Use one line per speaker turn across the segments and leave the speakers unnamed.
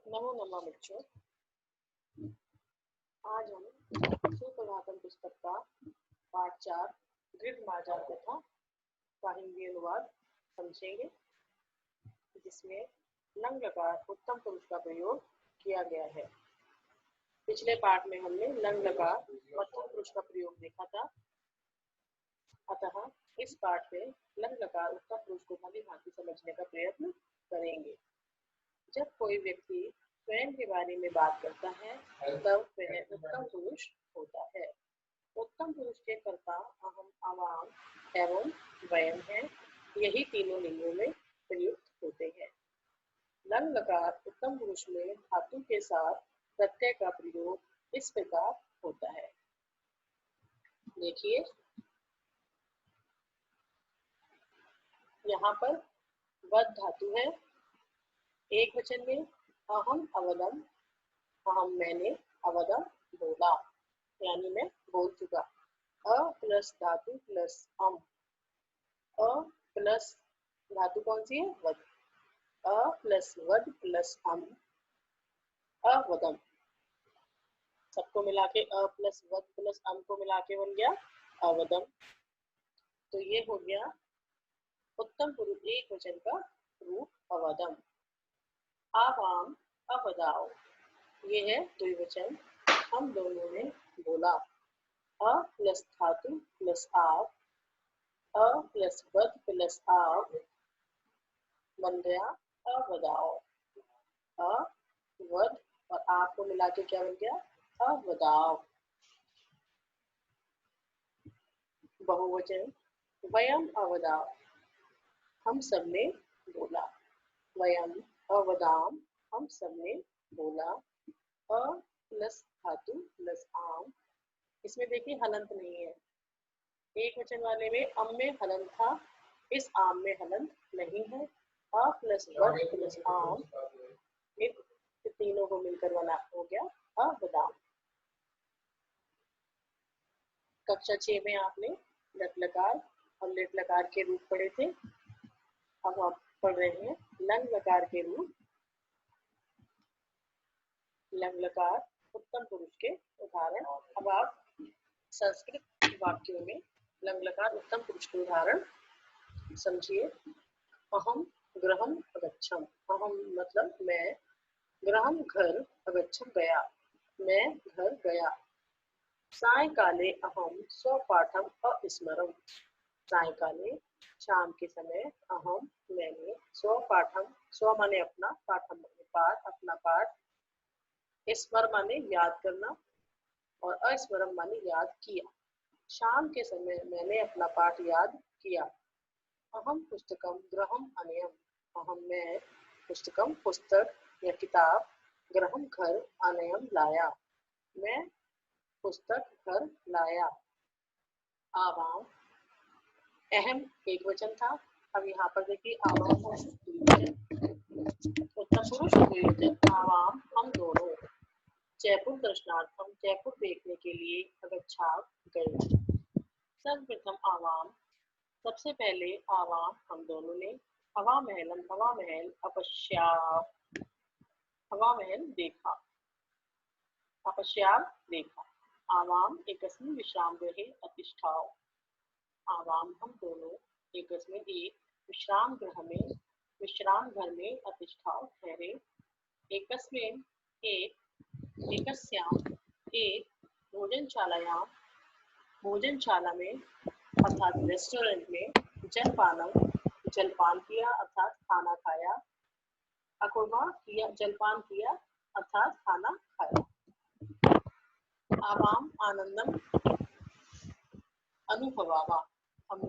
नमो नमः बच्चों, आज हम सुप्रभातम पुस्तक का पाठ 4 दृढ़ मार्जन तथा का हिंदी अनुवाद समझेंगे, जिसमें लंग लकार उत्तम पुरुष का प्रयोग किया गया है। पिछले पाठ में हमने लंग लकार मध्यम पुरुष का प्रयोग देखा था, अतः इस पाठ में लंग लकार उत्तम पुरुष को भली भांति समझने का प्रयत्न करेंगे। जब कोई व्यक्ति स्वयं के बारे में बात करता है तब वह उत्तम पुरुष होता है। उत्तम पुरुष के कर्ता अहम, आवाम एवं वयम है। यही तीनों लिंगों में प्रयुक्त होते हैं। लंग लकार उत्तम पुरुष में धातु के साथ प्रत्यय का प्रयोग इस प्रकार होता है। देखिए, यहाँ पर वद धातु है। एक वचन में अहम अवदम, अहम मैंने, अवदम बोला, यानी मैं बोल चुका। अ प्लस धातु प्लस अम, अ प्लस धातु कौन सी है? वद। अ प्लस वद प्लस अम, अवदम। सबको मिला के अ प्लस वद प्लस अम को मिला के बन गया अवदम। तो ये हो गया उत्तम पुरुष एक वचन का रूप अवदम। आवाम, अवदाओ, ये है द्विवचन। हम दोनों ने बोला। अ प्लस धातु प्लस आप, अ प्लस वद प्लस आप बन गया अवदाओ। अ वद और आप को मिला के क्या बन गया? अवदाओ। बहुवचन वयम अवदाओ, हम सबने बोला। वयम अवदाम, हम सबने बोला। अ प्लस धातु प्लस आम, इसमें देखिए हलंत नहीं है। एक वचन वाले में अम में हलंत था, इस आम में हलंत नहीं है। अ प्लस वद प्लस आम, इन तीनों को मिलकर बना हो गया अवदाम। कक्षा 6 में आपने लट लकार और लिट लकार के रूप पढ़े थे। अब आप पढ़ रहे हैं लंग लकार के रूप। लंग लकार उत्तम पुरुष के उदाहरण। अब आप संस्कृत वाक्यों में लंग लकार उत्तम पुरुष के उदाहरण समझिए। अहम गृहम अगच्छम, अहम मतलब मैं, गृहम घर, अगच्छम गया, मैं घर गया। सायकाले अहम स्वपाठम अस्मरम, सायकाले शाम के समय, अहम मैंने, स्वपाठम, स्व माने अपना, पाठम माने पाठ, अपना पाठ, स्मर माने याद करना और अस्मरम माने याद किया। शाम के समय मैंने अपना पाठ याद किया। अहम पुस्तकम गृहम अनयम, अहम मैं पुस्तकम पुस्तक या किताब, गृहम घर, अनयम लाया, मैं पुस्तक घर लाया। आवाम, अहम एक वचन था, अब यहाँ पर देखिए आवाम उत्तम पुरुष द्विवचन। आवाम हम दोनों। जयपुर दर्शनार्थम, जयपुर देखने के लिए अगच्छा गए। सर्वप्रथम आवाम, सबसे पहले आवाम हम दोनों ने। हवा महलम, हवा महल, अपश्यात, हवा महल देखा, अपश्यात देखा। आवाम एकस्मिन् विश्राम गृहे अतिष्ठाओ, आवाम हम दोनों एकस्मिन् एक विश्राम गृह में, विश्राम घर में अतिष्ठाओ ठहरे। एकस्मिन् एक, एकस्याम एक, भोजनशालायां भोजनशाला में अर्थात रेस्टोरेंट में, जलपानम जलपान किया अर्थात खाना खाया, अकुर्मा किया जलपान किया अर्थात खाना खाया। आवाम आनंदम अनुभवावा, हम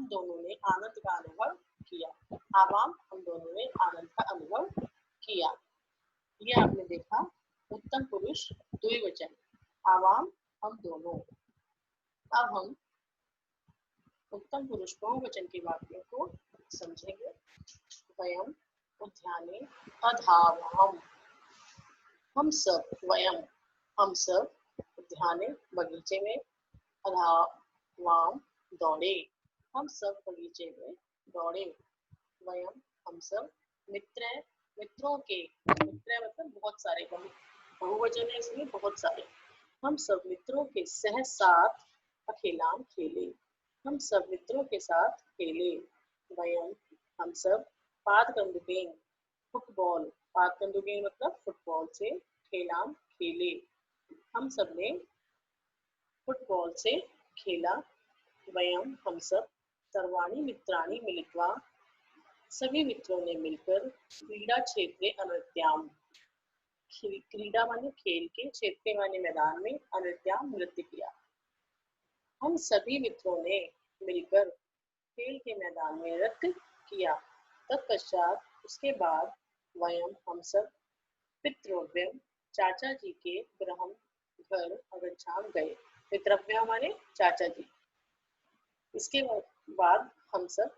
दोनों ने आनंद का अनुभव किया। आवाम, हम दोनों ने आनंद का अनुभव किया। ये आपने देखा उत्तम पुरुष द्विवचन, आवाम, हम दोनों। अब हम उत्तम पुरुष बहुवचन के वाक्यों को समझेंगे। वयम उद्याने अधावाम, हम सब, वयम हम सब, उद्याने बगीचे में, अधावाम दौड़े, हम सब बगीचे में दौड़े। वयम हम सब, मित्र मित्रों के, मित्र मतलब बहुत सारे, बहुवचन है इसलिए बहुत सारे। हम सब मित्रों के सह साथ अखेलाम खेले, हम सब मित्रों के साथ खेले। वयम हम सब, पादकंदुकेन फुटबॉल, पादकंदुकेन मतलब फुटबॉल से, खेलाम खेले, हम सब ने फुटबॉल से खेला। वयम हम सब, सर्वाणी मित्राणि मिलित्वा, सभी मित्रों ने मिलकर, क्रीडा क्षेत्रे अनृत्याम, क्रीडा माने खेल के, क्षेत्र माने मैदान में, अनृत्याम नृत्य किया। हम सभी मित्रों ने मिलकर खेल के मैदान में नृत्य किया। तत्पश्चात, उसके बाद, वयम हम सब, पितृव्यम चाचा जी के गृहम घर अगच्छाम गए, पितृव्य माने चाचा जी। इसके बाद हम सब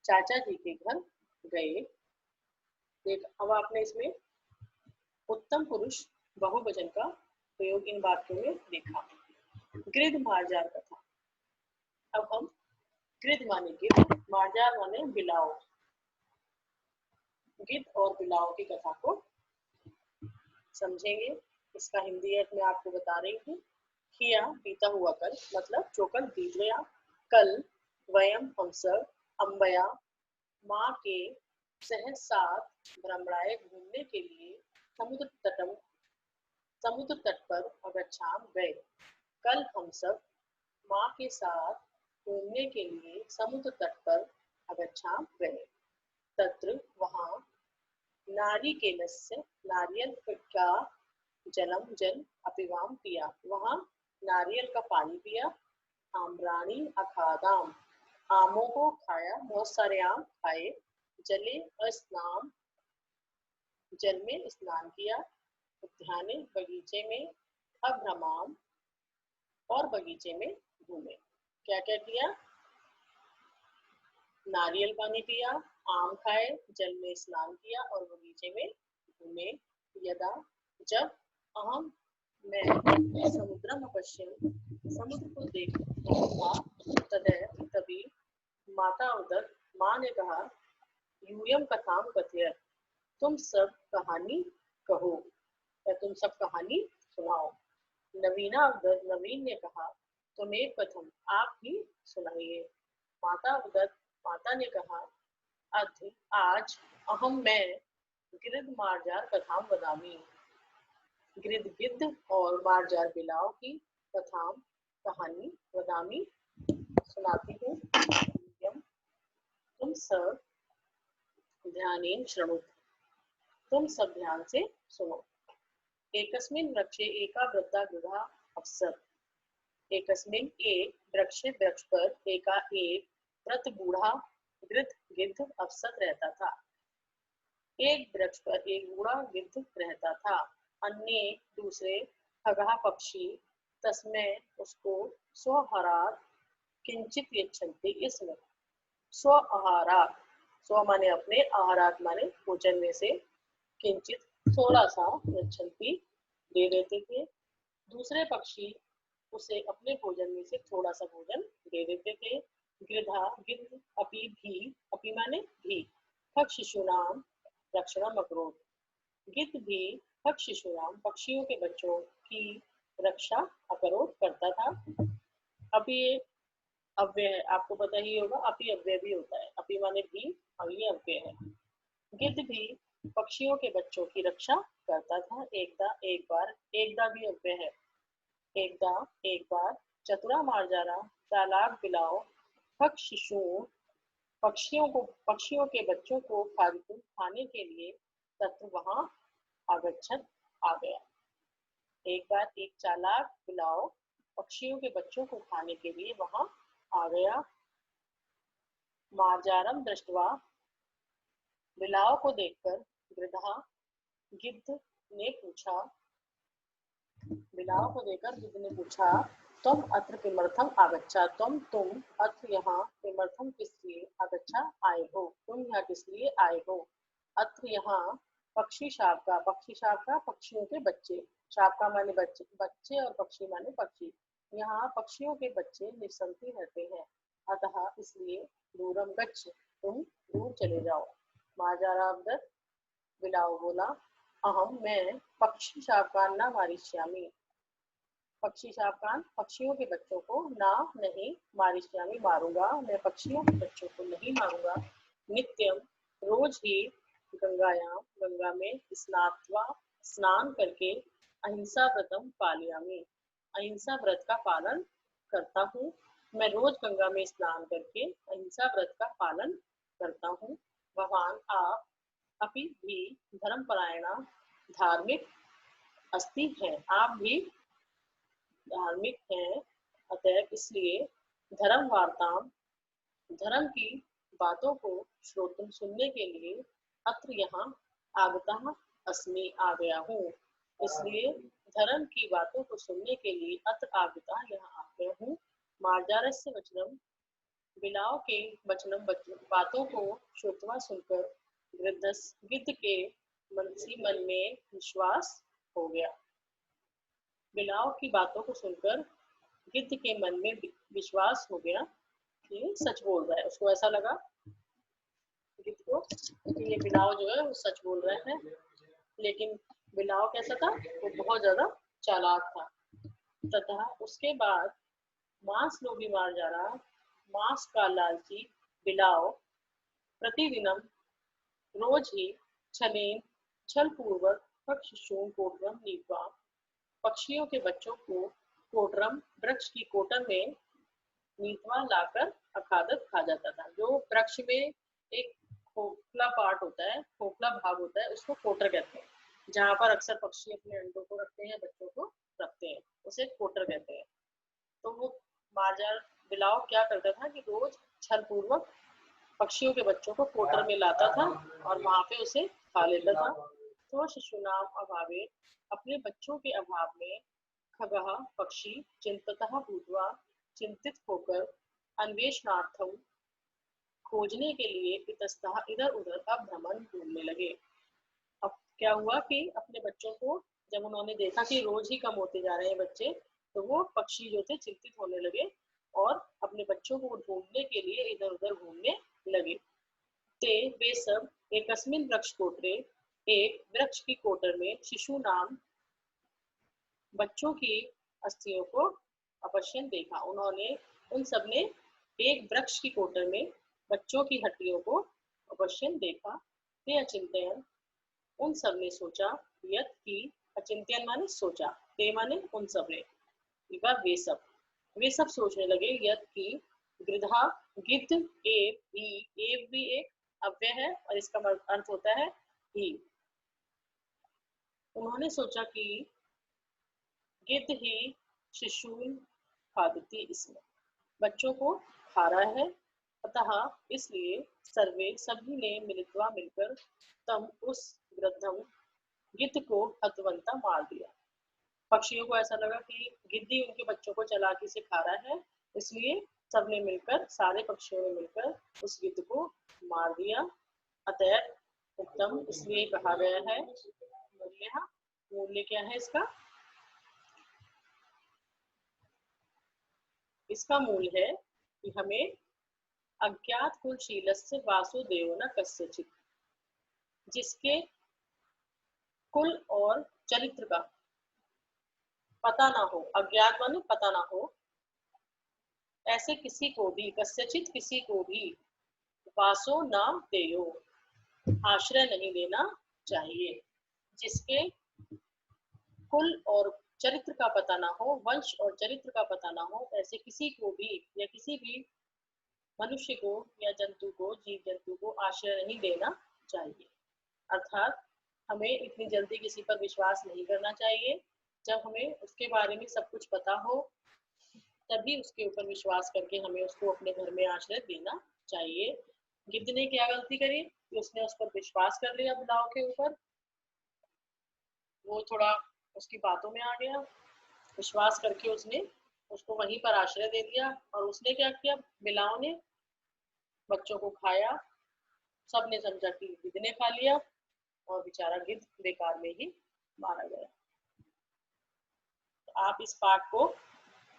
चाचा जी के घर गए। देख, अब आपने इसमें उत्तम पुरुष बहुवचन का प्रयोग इन वाक्यों में देखा। गृध मार्जार कथा, अब हम गृध माने गिद्ध, मार्जार माने बिलाव, गिद्ध और बिलाव की कथा को समझेंगे। इसका हिंदी अर्थ मैं आपको बता रही हूँ। किया बीता हुआ कल, मतलब जो कल बीत गया। कल वयम हम सब, अम्बया माँ के सह साथ, भ्रमराए घूमने के लिए, समुद्र तट पर अगच्छाम गए। कल हम सब माँ के साथ घूमने के लिए समुद्र तट पर अगच्छाम गए। तत्र वहाँ, नारिकेलस्य नारियल का जलम जल अपिवाम पिया, वहाँ नारियल का पानी पिया। आम्राणी अखादाम, आमों को खाया, बहुत सारे आम खाए। जले स्नान, जल में स्नान किया। उद्याने बगीचे में, अभ्रमाम और बगीचे में घूमे। क्या क्या किया? नारियल पानी पिया, आम खाए, जल में स्नान किया और बगीचे में घूमे। यदा जब, अहम मैं, समुद्रम अपश्यम समुद्र को देख रहा था, तदैव तभी, माता उदर माँ ने कहा, यूयम कथाम कथय, तुम सब कहानी कहो या तुम सब कहानी सुनाओ। नवीना उदर नवीन ने कहा, तुम एक कथम आप ही सुनाइए। माता उदर माता ने कहा, अद्य आज, अहम मैं, गिरिध मार्जार कथाम वदामी, गिरिध गिद्ध और मार्जार बिलाव की कथाम कहानी वदामी सुनाती हूँ। तुम सब ध्यानेन शृणु, तुम सब ध्यान से सुनो। एकस्मिन् वृक्षे एका वृद्धा गृहा अप्सर, एकस्मिन् एक वृक्ष पर एका एक वृद्ध बूढ़ा गृद्ध गिद्ध अप्सर रहता था। एक वृक्ष पर एक बूढ़ा गिद्ध रहता था। अन्य दूसरे खगहा पक्षी तस्मै उसको स्वहरात किंचित यच्छन्ति, इसमें स्व आहारात, स्व माने अपने, आहारात माने भोजन में से, किंचित थोड़ा सा, यच्छन्ति दे देते थे। दूसरे पक्षी उसे अपने भोजन में से थोड़ा सा भोजन दे देते थे। गिद्धा गिद्ध अपि भी, अपि माने भी, पक शिशुनाम रक्षणम अकरोत्, गिद्ध भी पक शिशुनाम पक्षियों के बच्चों की रक्षा अकरोत् करता था। अभी ये अव्यय है, आपको पता ही होगा, अपि अव्यय भी होता है। अपि माने भी और ये अव्यय है। गिद्ध भी पक्षियों के बच्चों की रक्षा करता था। एकदा एक बार, एकदा भी अव्यय है। एकदा एक बार, चतुरा मार्जारा चालाक बिलाव पक शिशु, पक्षियों के बच्चों को खाने के लिए तत्व वहां आगच्छत आ गया। एक बार एक चालाक बिलाव पक्षियों के बच्चों को खाने के लिए वहां आ गया। मार्जारम दृष्ट्वा, बिलाव को देखकर गृधा गिद्ध ने पूछा, बिलाव को देखकर गिद्ध ने पूछा, तुम अत्र किमर्थम आगच्छा, तुम अत्र यहाँ किमर्थम किस लिए आगच्छा आए हो, तुम यहाँ किस लिए आए हो। अत्र यहाँ पक्षी शावका, पक्षी शावका पक्षियों के बच्चे, शावका माने बच्चे, बच्चे और पक्षी माने पक्षी। यहाँ पक्षियों के बच्चे निसंती रहते हैं, अतः इसलिए दूरम गच्छ, तुम दूर चले जाओ। मार्जारावदत्त, बिलाव बोला, अहम मैं पक्षी शावकान न मारिष्यामि, पक्षी शावकान पक्षियों के बच्चों को ना नहीं मारिष्यामि मारूंगा, मैं पक्षियों के बच्चों को नहीं मारूंगा। नित्यम, रोज ही गंगायाम, गंगा में स्नात्वा, स्नान करके अहिंसा व्रतम पालयामि, अहिंसा व्रत का पालन करता हूँ। मैं रोज गंगा में स्नान करके अहिंसा व्रत का पालन करता हूँ। भगवान आप अपि भी धर्मपरायणा, धार्मिक अस्ति है, आप भी धार्मिक हैं, अतएव इसलिए धर्म वार्ताम, धर्म की बातों को श्रोतुम सुनने के लिए अत्र यहाँ आगता अस्मि, आ गया हूँ। इसलिए धर्म की बातों को सुनने के लिए अत्र आगता, यहाँ आ गया हूँ। मार्जारस्य वचनम, बिलाव के वचनम बातों को श्रुत्वा सुनकर गिद्ध के मन में विश्वास हो गया। बिलाव की बातों को सुनकर गिद्ध के मन में विश्वास हो गया कि सच बोल रहा है। उसको ऐसा लगा गिद्ध को कि ये बिलाव जो है वो सच बोल रहा है, लेकिन बिलाव कैसा था, वो बहुत ज्यादा चालाक था। तथा उसके बाद मांस लोभी मार्जारा, मांस का लालची बिलाव प्रतिदिनम, रोज ही छल पूर्वक पक्षियों कोटरम नीतवा, पक्षियों के बच्चों को कोटरम, वृक्ष की कोटर में नीतवा लाकर अखादत खा जाता था। जो वृक्ष में एक खोखला पार्ट होता है, खोखला भाग होता है, उसको कोटर कहते हैं, जहाँ पर अक्सर पक्षी अपने अंडों को रखते हैं, बच्चों को रखते हैं, उसे कोटर कहते हैं। तो वो मार्जार बिलाव क्या करता था कि रोज छल पूर्वक पक्षियों के बच्चों को कोटर में लाता था और वहां पे उसे खा लेता था। तो शिशुनाम अभावे, अपने बच्चों के अभाव में, खगः पक्षी चिंततः भूत्वा, चिंतित होकर, अन्वेषणार्थम, खोजने के लिए, इतस्तः इधर उधर अभ्रमण ढूंढने लगे। अब क्या हुआ कि अपने बच्चों को जब उन्होंने देखा कि रोज ही कम होते जा रहे हैं बच्चे, तो वो पक्षी जो थे चिंतित होने लगे और अपने बच्चों को ढूंढने के लिए इधर उधर घूमने लगे। ते वे सब एकस्मिन वृक्ष कोटरे, एक वृक्ष की कोटर में, शिशु नाम, बच्चों की अस्थियों को अपश्यन देखा। उन्होंने उन सब ने एक वृक्ष की कोटर में बच्चों की हड्डियों को अपश्यन देखा। ते अचिंतयन, उन सब ने सोचा, यत की, अचिंतयन माने सोचा, ते माने उन सब ने, वे सब सोचने लगे, यत की, गृधा, गिद्ध, एव भी एक अव्यय है और इसका अर्थ होता है ही। उन्होंने सोचा कि गिद्ध ही शिशुन खादती, इसमें बच्चों को खा रहा है, अतः इसलिए सर्वे सभी ने मिलकर तम, उस वृद्धम, गिद्ध को हतवंता मार दिया। पक्षियों को ऐसा लगा कि गिद्ध उनके बच्चों को चालाकी से खा रहा है, इसलिए सबने मिलकर, सारे पक्षियों ने मिलकर उस गिद्ध को मार दिया। अतएव उत्तम, इसलिए कहा गया है, मूल्य क्या है इसका, इसका मूल है कि हमें अज्ञात कुलशीलस्य वासुदेव न कस्यचित्, जिसके कुल और चरित्र का पता ना हो, अज्ञात माने पता ना हो, ऐसे किसी को भी, कस्यचित किसी को भी, वासो न देयो, आश्रय नहीं देना चाहिए। जिसके कुल और चरित्र का पता ना हो, वंश और चरित्र का पता ना हो, ऐसे किसी को भी या किसी भी मनुष्य को या जंतु को, जीव जंतु को आश्रय नहीं देना चाहिए। अर्थात हमें इतनी जल्दी किसी पर विश्वास नहीं करना चाहिए। जब हमें उसके बारे में सब कुछ पता हो तभी उसके ऊपर विश्वास करके हमें उसको अपने घर में आश्रय देना चाहिए। गिद्ध ने क्या गलती करी कि उसने उस पर विश्वास कर लिया बुलाव के ऊपर। वो थोड़ा उसकी बातों में आ गया, विश्वास करके उसने उसको वहीं पर आश्रय दे दिया। और उसने क्या किया, बिलाव ने बच्चों को खाया। सबने समझा कि गिद्ध ने खा लिया और बेचारा गिद्ध बेकार में ही मारा गया। तो आप इस पाठ को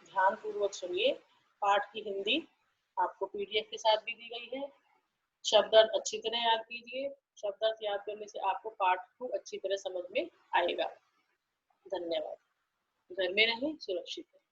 ध्यान पूर्वक सुनिए। पाठ की हिंदी आपको पीडीएफ के साथ भी दी गई है। शब्द अर्थ अच्छी तरह याद कीजिए। शब्द अर्थ याद करने से आपको पाठ को अच्छी तरह समझ में आएगा। धन्यवाद। घर में रहें, सुरक्षित रहें।